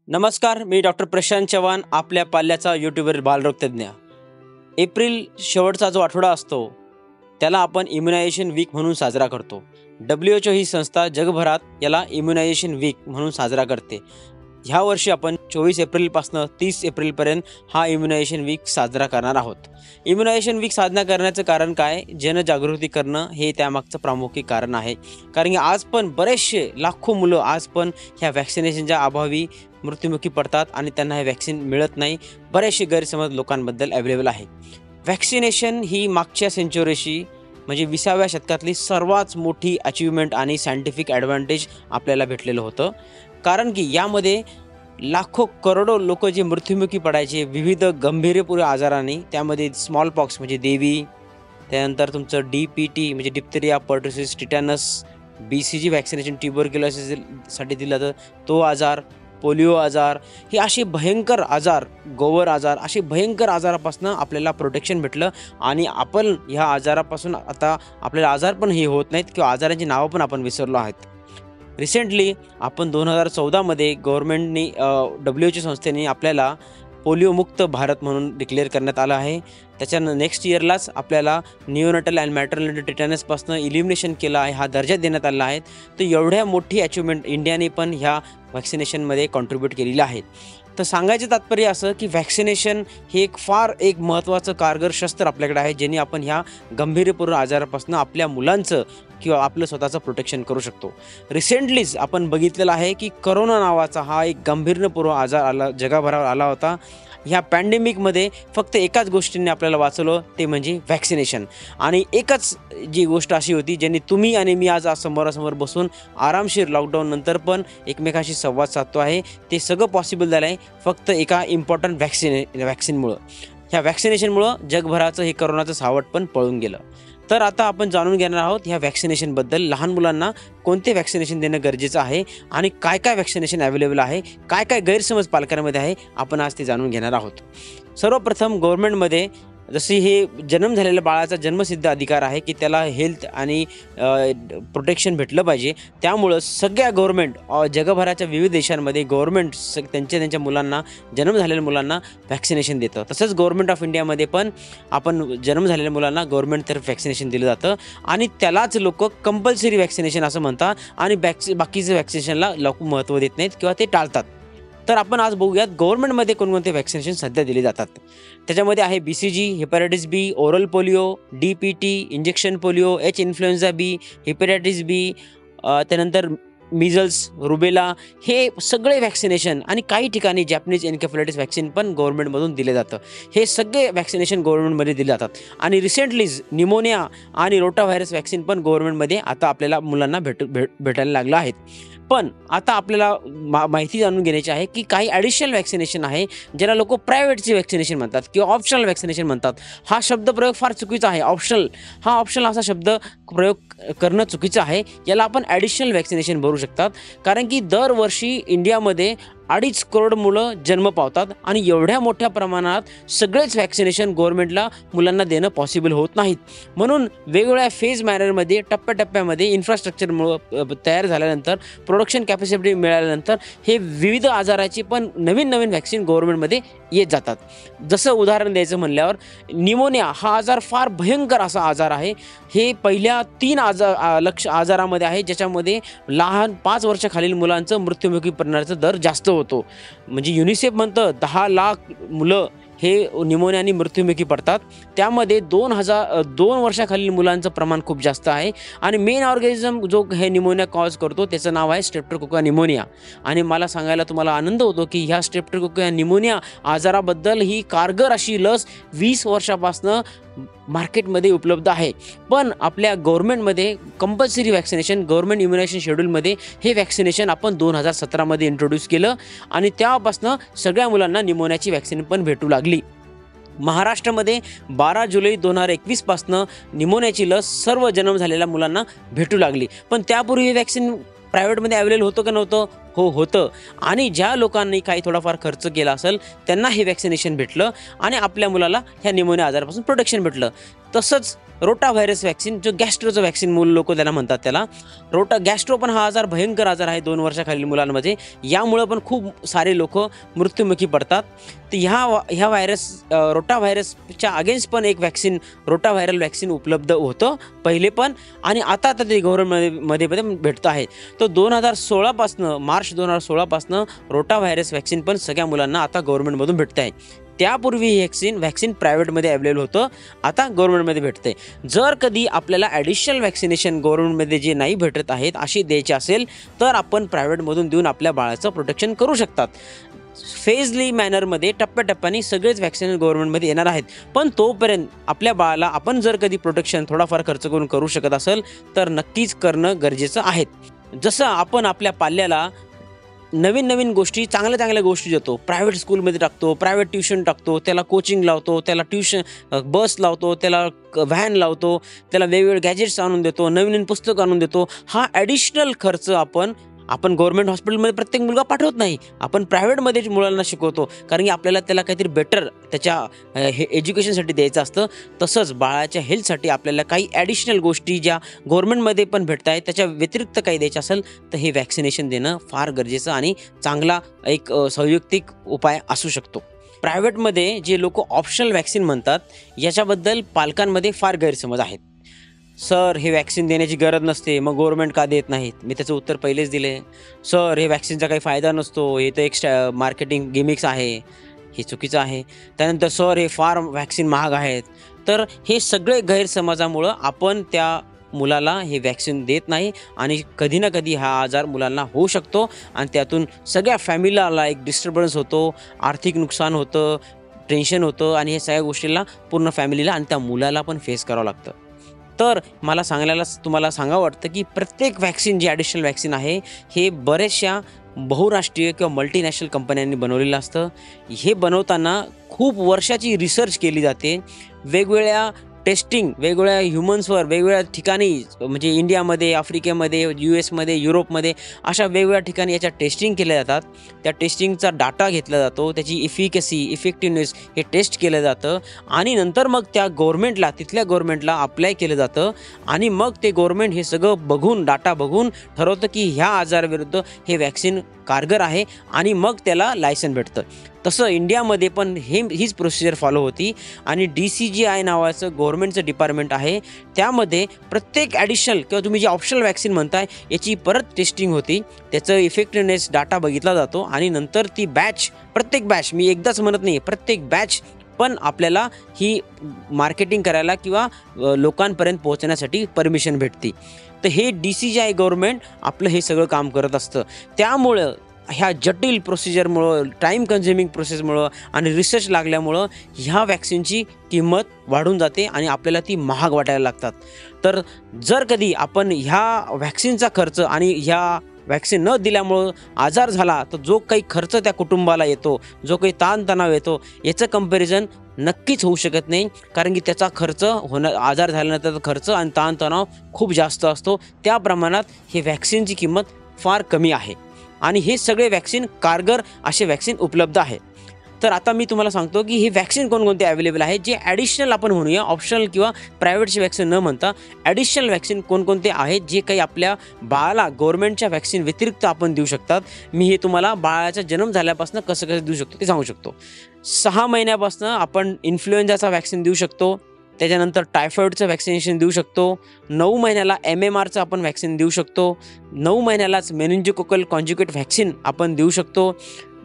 नमस्कार, मी डॉक्टर प्रशांत चव्हाण, आपल्या पाल्याचा यूट्यूबवर बालरोगतज्ञ. एप्रिल शेवटचा जो आठवडा असतो त्याला आपण इम्युनायझेशन वीक म्हणून साजरा करतो. WHO ही संस्था जगभरात याला इम्युनायझेशन वीक म्हणून साजरा करते. ह्या वर्षी आपण 24 एप्रिलपासून 30 एप्रिलपर्यंत हा इम्युनायझेशन वीक साजरा करणार आहोत. इम्युनायझेशन वीक साजरा करण्याचं कारण काय? जनजागृती करणं हे त्यामागचं प्रामुख्य कारण आहे. कारण की आज पण बरेचसे लाखो मुलं आज पण ह्या व्हॅक्सिनेशनच्या अभावी मृत्युमुखी पडतात आणि त्यांना हे व्हॅक्सिन मिळत नाही. बरेचसे गैरसमज लोकांबद्दल अवेलेबल आहे. व्हॅक्सिनेशन ही मागच्या सेंचुरीशी म्हणजे 20व्या शतकातली सर्वात मोठी अचिव्हमेंट आणि सायंटिफिक ॲडव्हान्टेज आपल्याला भेटलेलं होतं. कारण की यामध्ये लाखो करोडो लोक जे मृत्युमुखी पडायचे विविध गंभीरपूर्ण आजारांनी, त्यामध्ये स्मॉल पॉक्स म्हणजे देवी, त्यानंतर तुमचं DPT म्हणजे diphtheria, pertussis, tetanus, BCG vaccination ट्युबरक्युलोसिससाठी दिलं जातं, तो आजार, पोलिओ आजार, हे असे भयंकर आजार, गोवर आजार, असे भयंकर आजारापासून आपल्याला प्रोटेक्शन भेटलं. आणि आपण ह्या आजारापासून आता आपल्याला आजार पण हे होत नाहीत किंवा आजारांची नावं पण आपण विसरलो आहेत. रिसेंटली आपण 2014मध्ये गव्हर्नमेंटनी WHO संस्थेने आपल्याला पोलिओमुक्त भारत म्हणून डिक्लेअर करण्यात आलं आहे. त्याच्या नेक्स्ट इयरलाच आपल्याला निओनॅटल अँड मॅटर्नल टिटॅनसपासून इलिमिनेशन केलं आहे, हा दर्जा देण्यात आला आहे. तर एवढ्या मोठी अचिव्हमेंट इंडियाने पण ह्या व्हॅक्सिनेशनमध्ये कॉन्ट्रीब्यूट केलेलं आहे. तर सांगायचं तात्पर्य असं की व्हॅक्सिनेशन हे एक महत्त्वाचं कारगर शस्त्र आपल्याकडे आहे, ज्याने आपण ह्या गंभीरपूर्ण आजारापासून आपल्या मुलांचं किंवा आपलं स्वतःचं प्रोटेक्शन करू शकतो. रिसेंटलीच आपण बघितलेलं आहे की करोना नावाचा हा एक गंभीरपूर्ण आजार जगभरावर आला होता. ह्या पॅन्डेमिकमध्ये फक्त एकाच गोष्टीने आपल्याला वाचवलं, ते म्हणजे व्हॅक्सिनेशन. आणि एकच जी गोष्ट अशी होती ज्यांनी तुम्ही आणि मी आज समोरासमोर बसून आरामशीर लॉकडाऊन नंतर पण एकमेकाशी संवाद साधतो आहे, ते सगळं पॉसिबल झालं आहे फक्त एका इम्पॉर्टंट व्हॅक्सिनमुळं. ह्या व्हॅक्सिनेशनमुळं जगभराचं हे करोनाचं सावट पण पळून गेलं. तर आता आपण जाणून घेणार आहोत ह्या व्हॅक्सिनेशनबद्दल, लहान मुलांना कोणते व्हॅक्सिनेशन देणं गरजेचं आहे आणि काय काय व्हॅक्सिनेशन अवेलेबल आहे, काय काय गैरसमज पालकांमध्ये आहे, आपण आज ते जाणून घेणार आहोत. सर्वप्रथम गव्हर्नमेंटमध्ये जशी हे जन्म झालेल्या बाळाचा जन्मसिद्ध अधिकार आहे की त्याला हेल्थ आणि प्रोटेक्शन भेटलं पाहिजे. त्यामुळं सगळ्या गव्हर्नमेंट जगभराच्या विविध देशांमध्ये गव्हर्नमेंट त्यांच्या मुलांना, जन्म झालेल्या मुलांना व्हॅक्सिनेशन देतं. तसंच गव्हर्नमेंट ऑफ इंडियामध्ये पण आपण जन्म झालेल्या मुलांना गव्हर्नमेंटतर्फे व्हॅक्सिनेशन दिलं जातं आणि त्यालाच लोक कंपल्सरी व्हॅक्सिनेशन असं म्हणतात आणि बाकीचं व्हॅक्सिनेशनला लोक महत्त्व देत नाहीत किंवा ते टाळतात. तर आपण आज बघूयात गव्हर्नमेंटमध्ये कोणकोणते व्हॅक्सिनेशन सध्या दिले जातात. त्याच्यामध्ये आहे BCG, hepatitis B, oral polio, DPT, injection polio, influenza B, hepatitis B, त्यानंतर मिझल्स, रुबेला, हे सगळे व्हॅक्सिनेशन. आणि काही ठिकाणी जॅपनीज एन्केफेलायटिस व्हॅक्सिन पण गव्हर्नमेंटमधून दिले जातं. हे सगळे व्हॅक्सिनेशन गव्हर्नमेंटमध्ये दिले जातात. आणि रिसेंटलीज निमोनिया आणि रोटा व्हायरस व्हॅक्सिन पण गव्हर्नमेंटमध्ये आता आपल्याला मुलांना भेटायला लागलं आहेत. पण आता आपल्याला माहिती जाणून घेण्याची आहे की काही ॲडिशनल व्हॅक्सिनेशन आहे ज्याला लोक प्रायव्हेटचे व्हॅक्सिनेशन म्हणतात किंवा ऑप्शनल व्हॅक्सिनेशन म्हणतात. हा शब्दप्रयोग फार चुकीचा आहे. ऑप्शनल असा शब्द प्रयोग करणं चुकीचं आहे. याला आपण ॲडिशनल व्हॅक्सिनेशन भरू शकतात. कारण की दरवर्षी इंडियामध्ये 2.5 करोड मुलं जन्म पावतात आणि एवढ्या मोठ्या प्रमाणात सगळेच व्हॅक्सिनेशन गव्हर्नमेंटला मुलांना देणं पॉसिबल होत नाहीत. म्हणून वेगवेगळ्या फेज मॅनरमध्ये, टप्प्याटप्प्यामध्ये इन्फ्रास्ट्रक्चर तयार झाल्यानंतर, प्रोडक्शन कॅपॅसिटी मिळाल्यानंतर हे विविध आजाराची पण नवीन व्हॅक्सिन गव्हर्नमेंटमध्ये येत जातात. जसं उदाहरण द्यायचं म्हणल्यावर निमोनिया हा आजार फार भयंकर असा आजार आहे. हे पहिल्या 3 आजारामध्ये आहे ज्याच्यामध्ये लहान 5 वर्षाखालील मुलांचं मृत्युमुखी पडण्याचा दर जास्त होतो. म्हणजे युनिसेफ म्हणतं 10 लाख मुलं हे निमोनियाने मृत्युमुखी पडतात. त्यामध्ये 2 वर्षाखालील मुलांचं प्रमाण खूप जास्त आहे. आणि मेन ऑर्गॅनिझम जो हे निमोनिया कॉज करतो त्याचं नाव आहे स्ट्रेप्टोकोका निमोनिया. आणि मला सांगायला तुम्हाला आनंद होतो की ह्या स्ट्रेप्टोकोका निमोनिया आजाराबद्दल ही कारगर अशी लस 20 वर्षापासून मार्केटमध्ये उपलब्ध आहे. पण आपल्या गव्हर्नमेंटमध्ये कंपल्सरी व्हॅक्सिनेशन, गव्हर्नमेंट इम्युनायझेशन शेड्यूलमध्ये हे व्हॅक्सिनेशन आपण 2017मध्ये इंट्रोड्यूस केलं आणि तेव्हापासून सगळ्या मुलांना निमोनियाची व्हॅक्सिन पण भेटू लागली. महाराष्ट्रामध्ये 12 जुलै 2021 पासून निमोनियाची लस सर्व जन्म झालेल्या मुलांना भेटू लागली. पण त्यापूर्वी हे व्हॅक्सिन प्रायव्हेटमध्ये अवेलेबल होतं का नव्हतं? होतं आणि ज्या लोकांनी काही थोडाफार खर्च केला असेल त्यांना हे वॅक्सिनेशन भेटलं आणि आपल्या मुलाला ह्या निमोनिया आजारापासून प्रोटेक्शन भेटलं. तसंच रोटा व्हायरस वॅक्सिन, जो गॅस्ट्रोचं वॅक्सिन मूल लोक त्याला म्हणतात, त्याला गॅस्ट्रो पण हा आजार भयंकर आजार आहे 2 वर्षाखालील मुलांमध्ये. यामुळं पण खूप सारे लोक मृत्युमुखी पडतात. तर ह्या रोटा व्हायरसच्या अगेन्स्ट पण एक वॅक्सिन, रोटा व्हायरल वॅक्सिन उपलब्ध होतं पहिले पण, आणि आता ते गव्हर्नमेंटमध्ये भेटतं आहे. तो 2016 मार्च 2016 रोटा व्हायरस वॅक्सिन पण सगळ्या मुलांना आता गव्हर्नमेंटमधून भेटतं आहे. त्यापूर्वी ही वॅक्सिन प्रायव्हेटमध्ये अवेलेबल होतं, आता गव्हर्नमेंटमध्ये भेटते. जर कधी आपल्याला ॲडिशनल वॅक्सिनेशन गव्हर्नमेंटमध्ये जे नाही भेटत आहेत अशी द्यायची असेल तर आपण प्रायव्हेटमधून देऊन आपल्या बाळाचं प्रोटेक्शन करू शकतात. फेजली मॅनरमध्ये टप्प्याटप्प्याने सगळेच वॅक्सिन गव्हर्नमेंटमध्ये येणार आहेत. पण तोपर्यंत आपल्या बाळाला आपण जर कधी प्रोटेक्शन थोडाफार खर्च करू शकत असेल तर नक्कीच करणं गरजेचं आहे. जसं आपण आपल्या पाल्याला नवीन गोष्टी, चांगल्या गोष्टी देतो, प्रायव्हेट स्कूलमध्ये टाकतो, प्रायव्हेट ट्युशन टाकतो, त्याला कोचिंग लावतो, त्याला बस लावतो, त्याला व्हॅन लावतो, त्याला वेगवेगळे गॅजेट्स आणून देतो, नवीन पुस्तक आणून देतो. हा ॲडिशनल खर्च आपण गव्हर्नमेंट हॉस्पिटलमध्ये प्रत्येक मुलगा पाठवत नाही, आपण प्रायव्हेटमध्ये मुलांना शिकवतो, कारण की आपल्याला त्याला काहीतरी बेटर त्याच्या हे एज्युकेशनसाठी द्यायचं असतं. तसंच बाळाच्या हेल्थसाठी आपल्याला काही ॲडिशनल गोष्टी ज्या गव्हर्नमेंटमध्ये पण भेटत आहेत त्याच्या व्यतिरिक्त काही द्यायचं असेल तर हे वॅक्सिनेशन देणं फार गरजेचं आणि चांगला एक संयुक्तिक उपाय असू शकतो. प्रायव्हेटमध्ये जे लोक ऑप्शनल वॅक्सिन म्हणतात याच्याबद्दल पालकांमध्ये फार गैरसमज आहेत. सर, हे वॅक्सिन देण्याची गरज नसते, मग गव्हर्नमेंट का देत नाहीत? मी त्याचं उत्तर पहिलेच दिले. सर, हे वॅक्सिनचा काही फायदा नसतो, हे तर एक मार्केटिंग गिमिक्स आहे, हे चुकीचं आहे. त्यानंतर सर, हे फार वॅक्सिन महाग आहेत. तर हे सगळे गैरसमजामुळं आपण त्या मुलाला हे वॅक्सिन देत नाही आणि कधी ना कधी हा आजार मुलांना होऊ शकतो आणि त्यातून सगळ्या फॅमिलीला एक डिस्टर्बन्स होतो, आर्थिक नुकसान होतं, टेन्शन होतं आणि हे सगळ्या गोष्टीला पूर्ण फॅमिलीला आणि त्या मुलाला पण फेस करावं लागतं. तर मला तुम्हाला सांगावं वाटतं की प्रत्येक वॅक्सिन जे ॲडिशनल वॅक्सिन आहे हे बऱ्याचशा बहुराष्ट्रीय किंवा मल्टीनॅशनल कंपन्यांनी बनवलेलं असतं. हे बनवताना खूप वर्षाची रिसर्च केली जाते. वेगवेगळ्या टेस्टिंग वेगवेगळ्या ह्युमन्सवर वेगवेगळ्या ठिकाणी, म्हणजे इंडियामध्ये, आफ्रिकेमध्ये, US मध्ये, युरोपमध्ये अशा वेगवेगळ्या ठिकाणी याच्या टेस्टिंग केल्या जातात. त्या टेस्टिंगचा डाटा घेतला जातो, त्याची इफेक्टिव्हनेस हे टेस्ट केलं जातं आणि नंतर मग त्या तिथल्या गव्हर्नमेंटला अप्लाय केलं जातं आणि मग ते गव्हर्नमेंट हे सगळं बघून, डाटा बघून ठरवतं की ह्या आजाराविरुद्ध हे वॅक्सिन कारगर आहे आणि मग त्याला लायसन भेटतं. तसं इंडियामध्ये पण हीच प्रोसिजर फॉलो होती आणि DCGI नावाचं गव्हर्नमेंटचं डिपार्टमेंट आहे. त्यामध्ये प्रत्येक ॲडिशनल किंवा तुम्ही जे ऑप्शनल वॅक्सिन म्हणताय याची परत टेस्टिंग होती, त्याचं इफेक्टिव्हनेस डाटा बघितला जातो आणि नंतर ती प्रत्येक बॅच, मी एकदाच म्हणत नाही, प्रत्येक बॅच पण आपल्याला ही मार्केटिंग करायला किंवा लोकांपर्यंत पोहोचण्यासाठी परमिशन भेटते. तर हे DCGI गव्हर्नमेंट आपलं हे सगळं काम करत असतं. त्यामुळं ह्या जटिल प्रोसिजरमुळं, टाईम कन्झ्युमिंग प्रोसेसमुळं आणि रिसर्च लागल्यामुळं ह्या वॅक्सिनची किंमत वाढून जाते आणि आपल्याला ती महाग वाटायला लागतात. तर जर कधी आपण ह्या वॅक्सिनचा खर्च आणि ह्या वॅक्सिन न दिल्यामुळं आजार झाला तर जो काही खर्च त्या कुटुंबाला येतो, जो काही ताणतणाव येतो, याचं कंपॅरिझन नक्कीच होऊ शकत नाही. कारण की त्याचा आजार झाल्यानंतर खर्च आणि ताणतणाव खूप जास्त असतो. त्या प्रमाणात हे वॅक्सिनची किंमत फार कमी आहे आणि हे सगळे वॅक्सिन कारगर असे वॅक्सिन उपलब्ध आहे. तर आता मी तुम्हाला सांगतो की हे वॅक्सिन कोणकोणते अवेलेबल आहेत, जे ॲडिशनल आपण म्हणूया, ऑप्शनल किंवा प्रायव्हेटचे वॅक्सिन न म्हणता ॲडिशनल वॅक्सिन कोणकोणते आहेत जे काही आपल्या बाळाला गव्हर्नमेंटच्या वॅक्सिन व्यतिरिक्त आपण देऊ शकतात. मी हे तुम्हाला बाळाचा जन्म झाल्यापासून कसं देऊ शकतो ते सांगू शकतो. 6 महिन्यापासून आपण इन्फ्लुएन्झाचा वॅक्सिन देऊ शकतो. त्याच्यानंतर टायफॉईडचं वॅक्सिनेशन देऊ शकतो. 9 महिन्याला MMRचं आपण वॅक्सिन देऊ शकतो. 9 महिन्यालाच मेनिंजोकोकल कॉन्जुगेट वॅक्सिन आपण देऊ शकतो.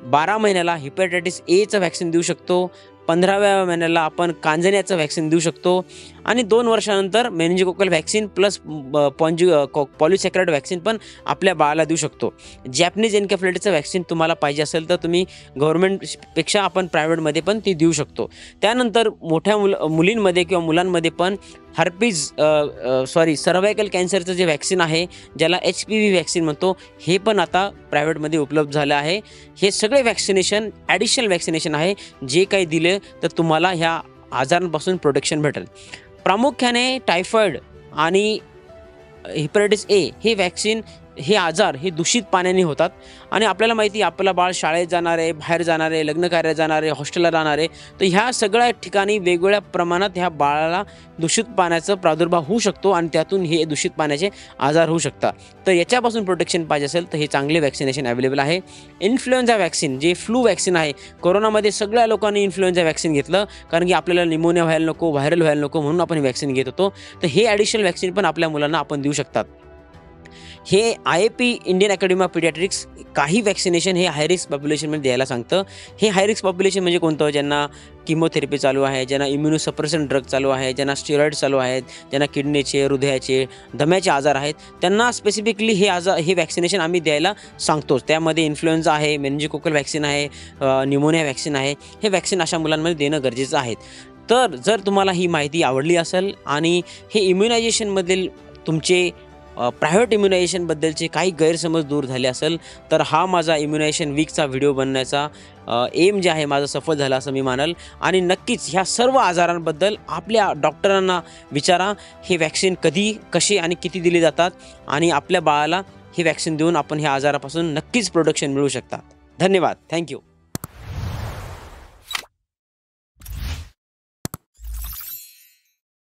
12 महिन्याला हेपॅटायटिस Aचं वॅक्सिन देऊ शकतो. 15व्या महिन्याला आपण कांजण्याचं वॅक्सिन देऊ शकतो आणि 2 वर्षानंतर मेनिंजोकोकल वॅक्सिन प्लस पॉलिसॅकराइड वॅक्सिन पण आपल्या बाळाला देऊ शकतो. जॅपनीज एन्केफेलायटिसचं वॅक्सिन तुम्हाला पाहिजे असेल तर तुम्ही गव्हर्नमेंटपेक्षा आपण प्रायव्हेटमध्ये पण ती देऊ शकतो. त्यानंतर मोठ्या मुलींमध्ये किंवा मुलांमध्ये पण सर्व्हायकल कॅन्सरचं जे वॅक्सिन आहे, ज्याला HPV वॅक्सिन म्हणतो, हे पण आता प्रायव्हेटमध्ये उपलब्ध झालं आहे. हे सगळे वॅक्सिनेशन ॲडिशनल वॅक्सिनेशन आहे, जे काही दिले तर तुम्हाला ह्या आजारांपासून प्रोटेक्शन भेटेल. प्रामुख्याने टायफॉईड आणि हेपॅटायटिस A हे वॅक्सिन हे आजार हे दूषित पाण्याने होतात आणि आपल्याला माहिती आहे आपलं बाळ शाळेत जाणार आहे, बाहेर जाणार आहे, लग्नकार्यात जाणार आहे, हॉस्टेलला राहणार आहे, तर ह्या सगळ्या ठिकाणी वेगवेगळ्या प्रमाणात ह्या बाळाला दूषित पाण्याचा प्रादुर्भाव होऊ शकतो आणि त्यातून हे दूषित पाण्याचे आजार होऊ शकतात. तर याच्यापासून प्रोटेक्शन पाहिजे असेल तर हे चांगले वॅक्सिनेशन अवेलेबल आहे. इन्फ्लुएन्झा वॅक्सिन जे फ्लू वॅक्सिन आहे, कोरोनामध्ये सगळ्या लोकांनी इन्फ्लुएन्झा वॅक्सिन घेतलं कारण की आपल्याला निमोनिया व्हायला नको, व्हायरल व्हायला नको म्हणून आपण वॅक्सिन घेत होतो. तर हे ॲडिशनल वॅक्सिन पण आपल्या मुलांना आपण देऊ शकतात. हे IAP इंडियन अकॅडमी ऑफ पिडियाट्रिक्स काही वॅक्सिनेशन हे हाय रिस्क पॉप्युलेशनमध्ये द्यायला सांगतं. हे हाय रिस्क पॉप्युलेशन म्हणजे कोणतं? ज्यांना किमोथेरपी चालू आहे, ज्यांना इम्युनोसप्रेशन ड्रग चालू आहे, ज्यांना स्टेरॉइड चालू आहेत, ज्यांना किडनीचे, हृदयाचे, दम्याचे आजार आहेत, त्यांना स्पेसिफिकली हे वॅक्सिनेशन आम्ही द्यायला सांगतोच. त्यामध्ये इन्फ्लुएन्झा आहे, मेनिंजोकोकल वॅक्सिन आहे, न्यूमोनिया वॅक्सिन आहे. हे वॅक्सिन अशा मुलांमध्ये देणं गरजेचं आहे. तर जर तुम्हाला ही माहिती आवडली असेल आणि हे इम्युनायझेशनमधील तुमचे प्रायव्हेट इम्युनायझेशनबद्दलचे काही गैरसमज दूर झाले असेल तर हा माझा इम्युनायझेशन वीकचा व्हिडिओ बनण्याचा एम जे आहे माझं सफल झालं असं मी मानल. आणि नक्कीच ह्या सर्व आजारांबद्दल आपल्या डॉक्टरांना विचारा. हे वॅक्सिन कधी, कसे आणि किती दिले जातात आणि आपल्या बाळाला हे वॅक्सिन देऊन आपण ह्या आजारापासून नक्कीच प्रोटेक्शन मिळवू शकता. धन्यवाद. थँक्यू.